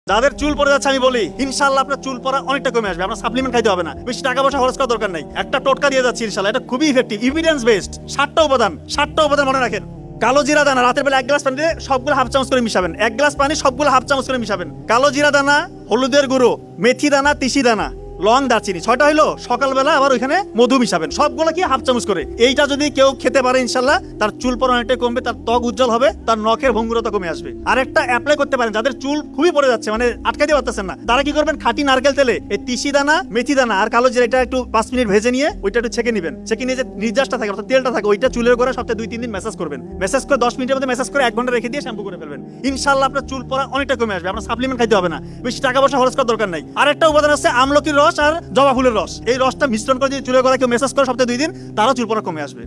যাদের চুল পড়ে যাচ্ছে আমি বলি ইনশাআল্লাহ আপনার চুল পড়া অনেকটা কমে আসবে। আপনার সাপ্লিমেন্ট খাইতে হবে না, বেশি টাকা পয়সা খরচ করার দরকার নাই। একটা টোটকা দিয়ে যাচ্ছি ইনশাআল্লাহ, এটা খুবই ইফেক্টিভ, এভিডেন্স বেসড। 7টা উপাদান মনে রাখেন। কালো জিরা দানা রাতের বেলা 1 গ্লাস পানিতে সবগুলো হাফ চামচ করে মিশাবেন। 1 গ্লাস পানি সবগুলো হাফ চামচ করে মিশাবেন। কালো জিরা দানা, হলুদের গুঁড়ো, মেথি দানা, তিসি দানা, লং, দারচিনি, 6টা হইলো। সকালবেলা আবার ওইখানে মধু মিশাবেন, সবগুলো কি হাফ চামচ করে। এইটা যদি কেউ খেতে পারে ইনশাল্লাহ তার চুল পড়া অনেকটাই কমবে, তার ত্বক উজ্জ্বল হবে, তার নখের ভঙ্গুরতা কমে আসবে। আর একটা অ্যাপ্লাই করতে পারেন যাদের চুল খুবই পড়ে যাচ্ছে, মানে আটকাইতে পারতেছেন না, তারা কি করবেন, খাঁটি নারকেল তেলে এই তিসি দানা, মেথি দানা আর কালো জিরা এটা একটু 5 মিনিট ভেজে নিয়ে ওইটা একটু ছেঁকে নেবেন। ছেঁকে নিয়ে যে নির্যাসটা থাকে অর্থাৎ তেলটা থাকে ওইটা চুলের করে সপ্তাহে 2-3 দিন ম্যাসাজ করবেন। ম্যাসাজ করে 10 মিনিটের মধ্যে ম্যাসাজ করে 1 ঘন্টা রেখে দিয়ে শ্যাম্পু করে ফেলবেন। ইনশাআল্লাহ আপনার চুল পড়া অনেকটা কমে আসবে। আপনার সাপ্লিমেন্ট খাইতে হবে না, বেশি টাকা পয়সা খরচ করার দরকার নাই। আর একটা উপাদান আছে আমলকির রস আর জবা ফুলের রস। এই রসটা মিশ্রণ করে যদি চুলের গোড়ায় কেউ ম্যাসাজ করে সপ্তাহে 2 দিন, তারও চুল পড়া কমে আসবে।